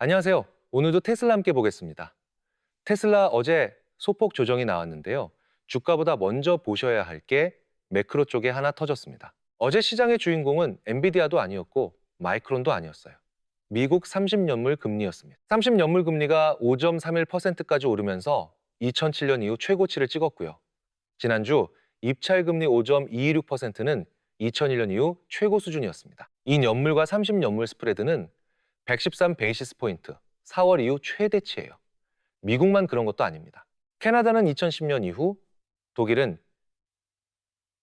안녕하세요. 오늘도 테슬라 함께 보겠습니다. 테슬라 어제 소폭 조정이 나왔는데요. 주가보다 먼저 보셔야 할 게 매크로 쪽에 하나 터졌습니다. 어제 시장의 주인공은 엔비디아도 아니었고 마이크론도 아니었어요. 미국 30년물 금리였습니다. 30년물 금리가 5.31%까지 오르면서 2007년 이후 최고치를 찍었고요. 지난주 입찰금리 5.226%는 2001년 이후 최고 수준이었습니다. 이 년물과 30년물 스프레드는 113 베이시스 포인트, 4월 이후 최대치예요. 미국만 그런 것도 아닙니다. 캐나다는 2010년 이후, 독일은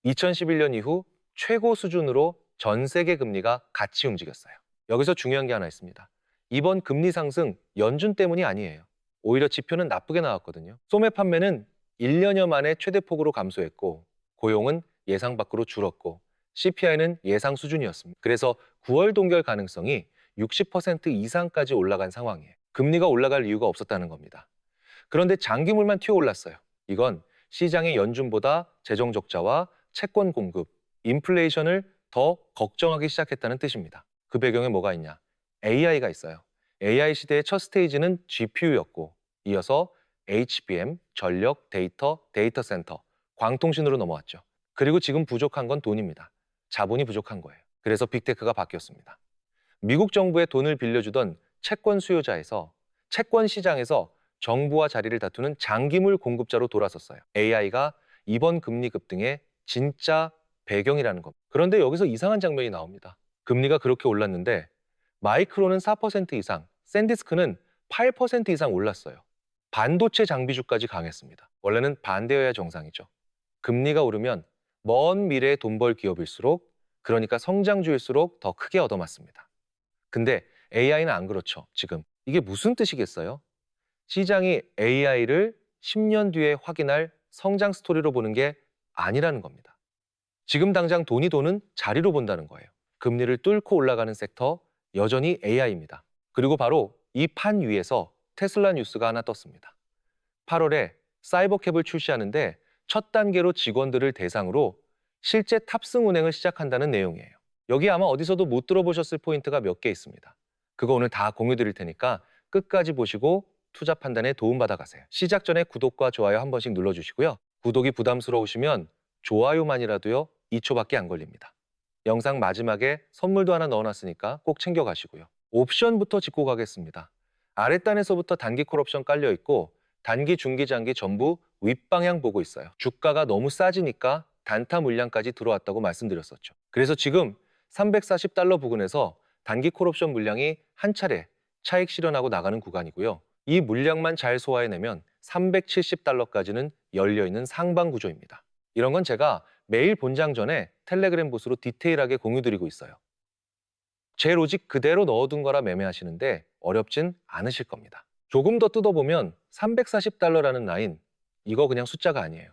2011년 이후 최고 수준으로 전 세계 금리가 같이 움직였어요. 여기서 중요한 게 하나 있습니다. 이번 금리 상승 연준 때문이 아니에요. 오히려 지표는 나쁘게 나왔거든요. 소매 판매는 1년여 만에 최대폭으로 감소했고, 고용은 예상 밖으로 줄었고, CPI는 예상 수준이었습니다. 그래서 9월 동결 가능성이 60% 이상까지 올라간 상황이에요. 금리가 올라갈 이유가 없었다는 겁니다. 그런데 장기물만 튀어올랐어요. 이건 시장의 연준보다 재정 적자와 채권 공급, 인플레이션을 더 걱정하기 시작했다는 뜻입니다. 그 배경에 뭐가 있냐? AI가 있어요. AI 시대의 첫 스테이지는 GPU였고, 이어서 HBM, 전력, 데이터 센터, 광통신으로 넘어왔죠. 그리고 지금 부족한 건 돈입니다. 자본이 부족한 거예요. 그래서 빅테크가 바뀌었습니다. 미국 정부에 돈을 빌려주던 채권 수요자에서 채권 시장에서 정부와 자리를 다투는 장기물 공급자로 돌아섰어요. AI가 이번 금리 급등의 진짜 배경이라는 겁니다. 그런데 여기서 이상한 장면이 나옵니다. 금리가 그렇게 올랐는데 마이크론은 4% 이상, 샌디스크는 8% 이상 올랐어요. 반도체 장비주까지 강했습니다. 원래는 반대여야 정상이죠. 금리가 오르면 먼 미래에 돈 벌 기업일수록, 그러니까 성장주일수록 더 크게 얻어맞습니다. 근데 AI는 안 그렇죠, 지금. 이게 무슨 뜻이겠어요? 시장이 AI를 10년 뒤에 확인할 성장 스토리로 보는 게 아니라는 겁니다. 지금 당장 돈이 도는 자리로 본다는 거예요. 금리를 뚫고 올라가는 섹터, 여전히 AI입니다. 그리고 바로 이 판 위에서 테슬라 뉴스가 하나 떴습니다. 8월에 사이버캡을 출시하는데 첫 단계로 직원들을 대상으로 실제 탑승 운행을 시작한다는 내용이에요. 여기 아마 어디서도 못 들어보셨을 포인트가 몇 개 있습니다. 그거 오늘 다 공유 드릴 테니까 끝까지 보시고 투자 판단에 도움받아 가세요. 시작 전에 구독과 좋아요 한 번씩 눌러주시고요. 구독이 부담스러우시면 좋아요만이라도요, 2초밖에 안 걸립니다. 영상 마지막에 선물도 하나 넣어놨으니까 꼭 챙겨가시고요. 옵션부터 짚고 가겠습니다. 아랫단에서부터 단기 콜옵션 깔려 있고 단기, 중기, 장기 전부 윗방향 보고 있어요. 주가가 너무 싸지니까 단타 물량까지 들어왔다고 말씀드렸었죠. 그래서 지금 340달러 부근에서 단기 콜옵션 물량이 한 차례 차익 실현하고 나가는 구간이고요. 이 물량만 잘 소화해내면 370달러까지는 열려있는 상방 구조입니다. 이런 건 제가 매일 본장 전에 텔레그램 봇으로 디테일하게 공유드리고 있어요. 제 로직 그대로 넣어둔 거라 매매하시는데 어렵진 않으실 겁니다. 조금 더 뜯어보면 340달러라는 라인, 이거 그냥 숫자가 아니에요.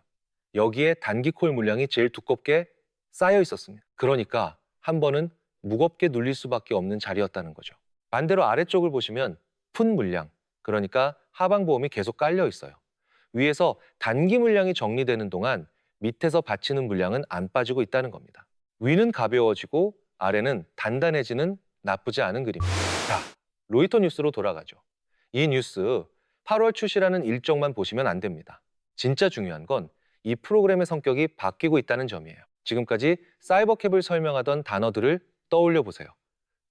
여기에 단기 콜 물량이 제일 두껍게 쌓여 있었습니다. 그러니까 한 번은 무겁게 눌릴 수밖에 없는 자리였다는 거죠. 반대로 아래쪽을 보시면 푼 물량, 그러니까 하방 보험이 계속 깔려 있어요. 위에서 단기 물량이 정리되는 동안 밑에서 받치는 물량은 안 빠지고 있다는 겁니다. 위는 가벼워지고 아래는 단단해지는 나쁘지 않은 그림입니다. 자, 로이터 뉴스로 돌아가죠. 이 뉴스 8월 출시라는 일정만 보시면 안 됩니다. 진짜 중요한 건 이 프로그램의 성격이 바뀌고 있다는 점이에요. 지금까지 사이버캡을 설명하던 단어들을 떠올려 보세요.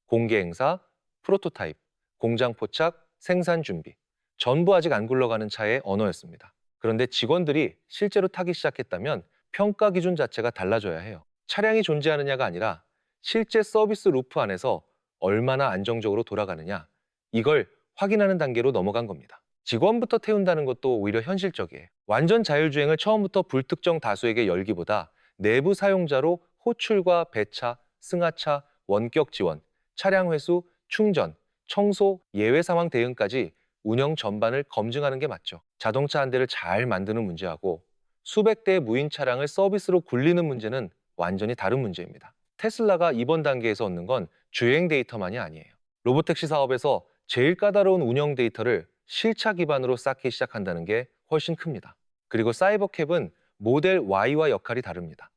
공개 행사, 프로토타입, 공장 포착, 생산 준비. 전부 아직 안 굴러가는 차의 언어였습니다. 그런데 직원들이 실제로 타기 시작했다면 평가 기준 자체가 달라져야 해요. 차량이 존재하느냐가 아니라 실제 서비스 루프 안에서 얼마나 안정적으로 돌아가느냐, 이걸 확인하는 단계로 넘어간 겁니다. 직원부터 태운다는 것도 오히려 현실적이에요. 완전 자율주행을 처음부터 불특정 다수에게 열기보다 내부 사용자로 호출과 배차, 승하차, 원격 지원, 차량 회수, 충전, 청소, 예외 상황 대응까지 운영 전반을 검증하는 게 맞죠. 자동차 한 대를 잘 만드는 문제하고 수백 대의 무인 차량을 서비스로 굴리는 문제는 완전히 다른 문제입니다. 테슬라가 이번 단계에서 얻는 건 주행 데이터만이 아니에요. 로보택시 사업에서 제일 까다로운 운영 데이터를 실차 기반으로 쌓기 시작한다는 게 훨씬 큽니다. 그리고 사이버캡은 모델 Y와 역할이 다릅니다.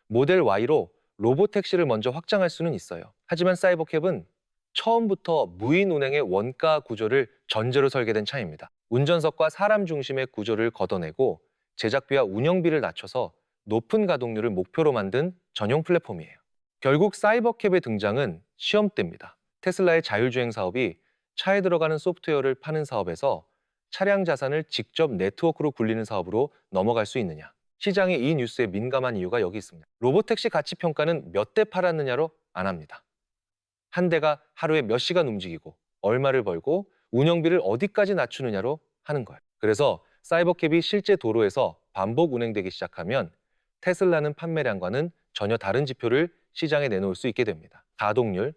모델 Y로 로보택시를 먼저 확장할 수는 있어요. 하지만 사이버캡은 처음부터 무인 운행의 원가 구조를 전제로 설계된 차입니다. 운전석과 사람 중심의 구조를 걷어내고 제작비와 운영비를 낮춰서 높은 가동률을 목표로 만든 전용 플랫폼이에요. 결국 사이버캡의 등장은 시험대입니다. 테슬라의 자율주행 사업이 차에 들어가는 소프트웨어를 파는 사업에서 차량 자산을 직접 네트워크로 굴리는 사업으로 넘어갈 수 있느냐. 시장이 이 뉴스에 민감한 이유가 여기 있습니다. 로보택시 가치 평가는 몇 대 팔았느냐로 안 합니다. 한 대가 하루에 몇 시간 움직이고 얼마를 벌고 운영비를 어디까지 낮추느냐로 하는 거예요. 그래서 사이버캡이 실제 도로에서 반복 운행되기 시작하면 테슬라는 판매량과는 전혀 다른 지표를 시장에 내놓을 수 있게 됩니다. 가동률,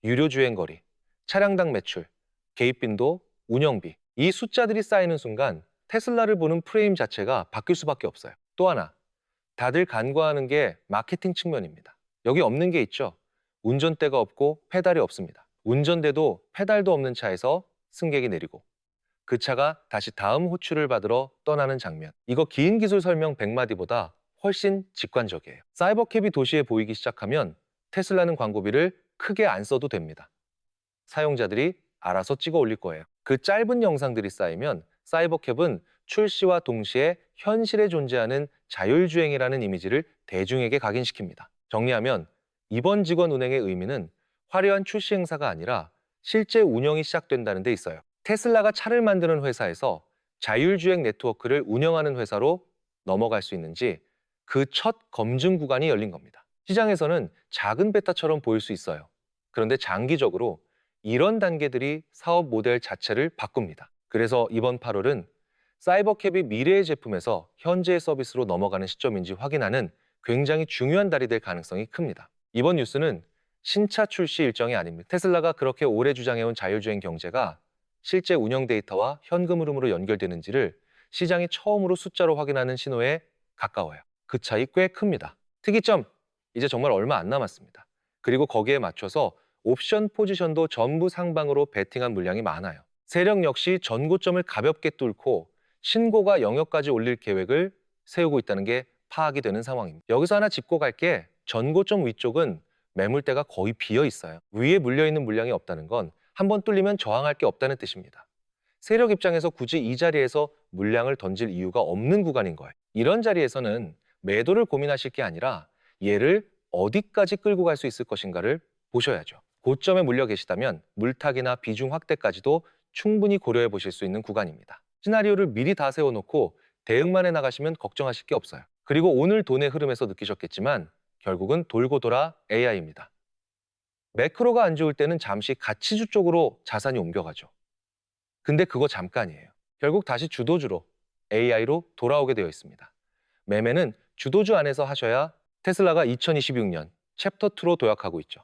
유료 주행 거리, 차량당 매출, 개입 빈도, 운영비. 이 숫자들이 쌓이는 순간 테슬라를 보는 프레임 자체가 바뀔 수밖에 없어요. 또 하나, 다들 간과하는 게 마케팅 측면입니다. 여기 없는 게 있죠. 운전대가 없고 페달이 없습니다. 운전대도 페달도 없는 차에서 승객이 내리고 그 차가 다시 다음 호출을 받으러 떠나는 장면. 이거 긴 기술 설명 100마디보다 훨씬 직관적이에요. 사이버캡이 도시에 보이기 시작하면 테슬라는 광고비를 크게 안 써도 됩니다. 사용자들이 알아서 찍어 올릴 거예요. 그 짧은 영상들이 쌓이면 사이버캡은 출시와 동시에 현실에 존재하는 자율주행이라는 이미지를 대중에게 각인시킵니다. 정리하면 이번 직원 운행의 의미는 화려한 출시 행사가 아니라 실제 운영이 시작된다는 데 있어요. 테슬라가 차를 만드는 회사에서 자율주행 네트워크를 운영하는 회사로 넘어갈 수 있는지 그 첫 검증 구간이 열린 겁니다. 시장에서는 작은 베타처럼 보일 수 있어요. 그런데 장기적으로 이런 단계들이 사업 모델 자체를 바꿉니다. 그래서 이번 8월은 사이버캡이 미래의 제품에서 현재의 서비스로 넘어가는 시점인지 확인하는 굉장히 중요한 달이 될 가능성이 큽니다. 이번 뉴스는 신차 출시 일정이 아닙니다. 테슬라가 그렇게 오래 주장해온 자율주행 경제가 실제 운영 데이터와 현금 흐름으로 연결되는지를 시장이 처음으로 숫자로 확인하는 신호에 가까워요. 그 차이 꽤 큽니다. 특이점, 이제 정말 얼마 안 남았습니다. 그리고 거기에 맞춰서 옵션 포지션도 전부 상방으로 베팅한 물량이 많아요. 세력 역시 전고점을 가볍게 뚫고 신고가 영역까지 올릴 계획을 세우고 있다는 게 파악이 되는 상황입니다. 여기서 하나 짚고 갈게 전고점 위쪽은 매물대가 거의 비어 있어요. 위에 물려있는 물량이 없다는 건 한번 뚫리면 저항할 게 없다는 뜻입니다. 세력 입장에서 굳이 이 자리에서 물량을 던질 이유가 없는 구간인 거예요. 이런 자리에서는 매도를 고민하실 게 아니라 얘를 어디까지 끌고 갈 수 있을 것인가를 보셔야죠. 고점에 물려 계시다면 물타기나 비중 확대까지도 충분히 고려해 보실 수 있는 구간입니다. 시나리오를 미리 다 세워놓고 대응만 해 나가시면 걱정하실 게 없어요. 그리고 오늘 돈의 흐름에서 느끼셨겠지만 결국은 돌고 돌아 AI입니다. 매크로가 안 좋을 때는 잠시 가치주 쪽으로 자산이 옮겨가죠. 근데 그거 잠깐이에요. 결국 다시 주도주로 AI로 돌아오게 되어 있습니다. 매매는 주도주 안에서 하셔야 테슬라가 2026년 챕터 2로 도약하고 있죠.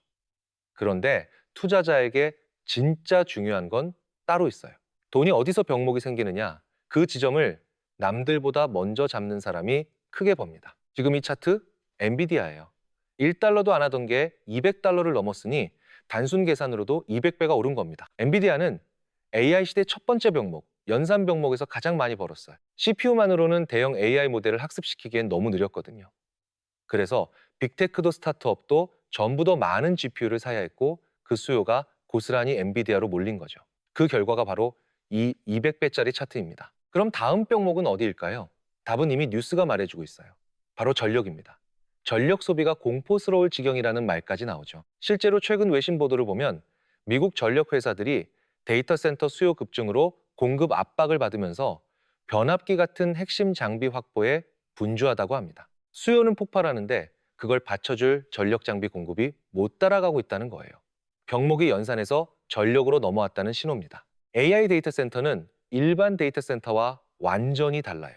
그런데 투자자에게 진짜 중요한 건 따로 있어요. 돈이 어디서 병목이 생기느냐, 그 지점을 남들보다 먼저 잡는 사람이 크게 법니다. 지금 이 차트 엔비디아예요. 1달러도 안 하던 게 200달러를 넘었으니 단순 계산으로도 200배가 오른 겁니다. 엔비디아는 AI 시대 첫 번째 병목, 연산 병목에서 가장 많이 벌었어요. CPU만으로는 대형 AI 모델을 학습시키기엔 너무 느렸거든요. 그래서 빅테크도 스타트업도 전부 더 많은 GPU를 사야 했고 그 수요가 고스란히 엔비디아로 몰린 거죠. 그 결과가 바로 이 200배짜리 차트입니다. 그럼 다음 병목은 어디일까요? 답은 이미 뉴스가 말해주고 있어요. 바로 전력입니다. 전력 소비가 공포스러울 지경이라는 말까지 나오죠. 실제로 최근 외신 보도를 보면 미국 전력 회사들이 데이터 센터 수요 급증으로 공급 압박을 받으면서 변압기 같은 핵심 장비 확보에 분주하다고 합니다. 수요는 폭발하는데 그걸 받쳐줄 전력 장비 공급이 못 따라가고 있다는 거예요. 병목이 연산해서 전력으로 넘어왔다는 신호입니다. AI 데이터 센터는 일반 데이터 센터와 완전히 달라요.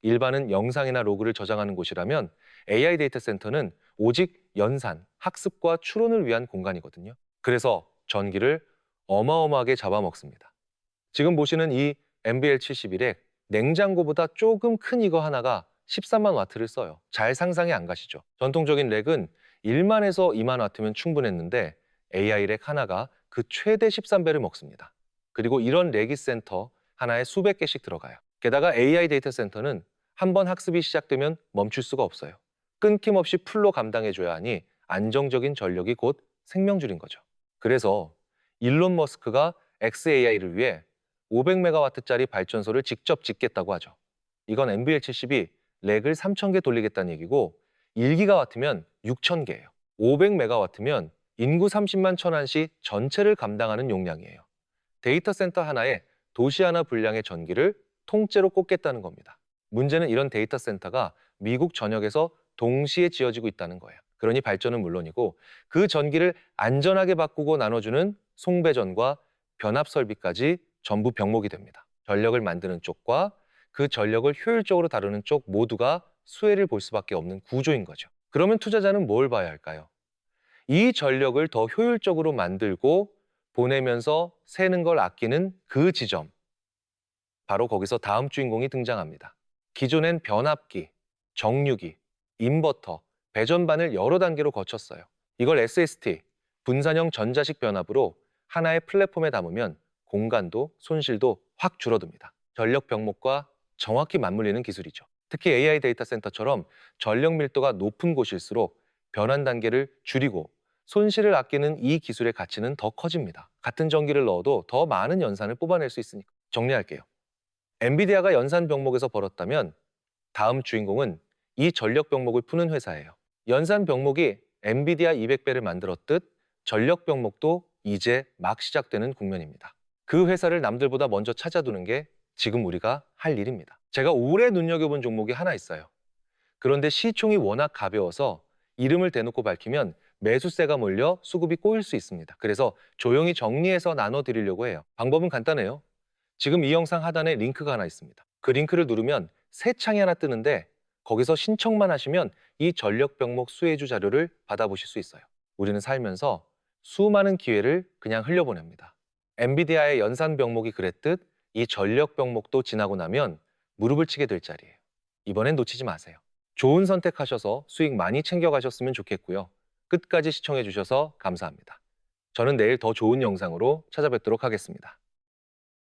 일반은 영상이나 로그를 저장하는 곳이라면 AI 데이터 센터는 오직 연산, 학습과 추론을 위한 공간이거든요. 그래서 전기를 어마어마하게 잡아먹습니다. 지금 보시는 이 NBL71에 냉장고보다 조금 큰 이거 하나가 13만 와트를 써요. 잘 상상이 안 가시죠? 전통적인 렉은 1만에서 2만 와트면 충분했는데 AI 렉 하나가 그 최대 13배를 먹습니다. 그리고 이런 렉이 센터 하나에 수백 개씩 들어가요. 게다가 AI 데이터 센터는 한번 학습이 시작되면 멈출 수가 없어요. 끊김없이 풀로 감당해줘야 하니 안정적인 전력이 곧 생명줄인 거죠. 그래서 일론 머스크가 xAI를 위해 500메가와트짜리 발전소를 직접 짓겠다고 하죠. 이건 NVL70이 렉을 3000개 돌리겠다는 얘기고 1기가와트면 6000개예요. 500메가와트면 인구 30만 천안시 전체를 감당하는 용량이에요. 데이터 센터 하나에 도시 하나 분량의 전기를 통째로 꽂겠다는 겁니다. 문제는 이런 데이터 센터가 미국 전역에서 동시에 지어지고 있다는 거예요. 그러니 발전은 물론이고 그 전기를 안전하게 바꾸고 나눠주는 송배전과 변압 설비까지 전부 병목이 됩니다. 전력을 만드는 쪽과 그 전력을 효율적으로 다루는 쪽 모두가 수혜를 볼 수밖에 없는 구조인 거죠. 그러면 투자자는 뭘 봐야 할까요? 이 전력을 더 효율적으로 만들고 보내면서 새는 걸 아끼는 그 지점. 바로 거기서 다음 주인공이 등장합니다. 기존엔 변압기, 정류기, 인버터, 배전반을 여러 단계로 거쳤어요. 이걸 SST, 분산형 전자식 변압으로 하나의 플랫폼에 담으면 공간도 손실도 확 줄어듭니다. 전력 병목과 정확히 맞물리는 기술이죠. 특히 AI 데이터 센터처럼 전력 밀도가 높은 곳일수록 변환 단계를 줄이고 손실을 아끼는 이 기술의 가치는 더 커집니다. 같은 전기를 넣어도 더 많은 연산을 뽑아낼 수 있으니까. 정리할게요. 엔비디아가 연산 병목에서 벌었다면 다음 주인공은 이 전력 병목을 푸는 회사예요. 연산 병목이 엔비디아 200배를 만들었듯 전력 병목도 이제 막 시작되는 국면입니다. 그 회사를 남들보다 먼저 찾아두는 게 지금 우리가 할 일입니다. 제가 오래 눈여겨본 종목이 하나 있어요. 그런데 시총이 워낙 가벼워서 이름을 대놓고 밝히면 매수세가 몰려 수급이 꼬일 수 있습니다. 그래서 조용히 정리해서 나눠드리려고 해요. 방법은 간단해요. 지금 이 영상 하단에 링크가 하나 있습니다. 그 링크를 누르면 새 창이 하나 뜨는데 거기서 신청만 하시면 이 전력 병목 수혜주 자료를 받아보실 수 있어요. 우리는 살면서 수많은 기회를 그냥 흘려보냅니다. 엔비디아의 연산 병목이 그랬듯 이 전력 병목도 지나고 나면 무릎을 치게 될 자리예요. 이번엔 놓치지 마세요. 좋은 선택하셔서 수익 많이 챙겨가셨으면 좋겠고요. 끝까지 시청해 주셔서 감사합니다. 저는 내일 더 좋은 영상으로 찾아뵙도록 하겠습니다.